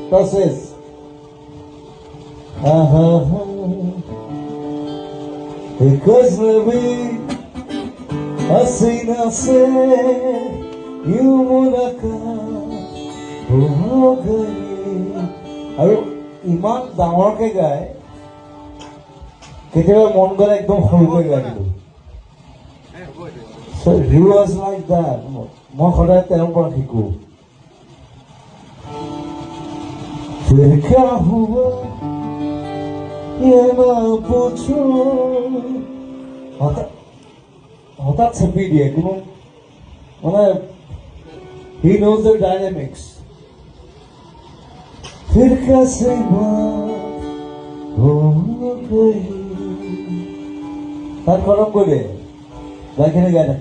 Entonces, because maybe assim nascer e o mundo আৰু ইমান ডাঙৰকে গায় কেতিয়াবা মন গ'লে একদম সৰুকৈ গাই দিলো so he was like that মই সদায় তেওঁৰ পৰা শিকো फिर क्या हुआ ये ना पूछो হঠাৎ চেপি দিয়ে কোনো মানে he knows the dynamics फिर कैसे बात हो गई তার কলম করে গাইখানে গায় না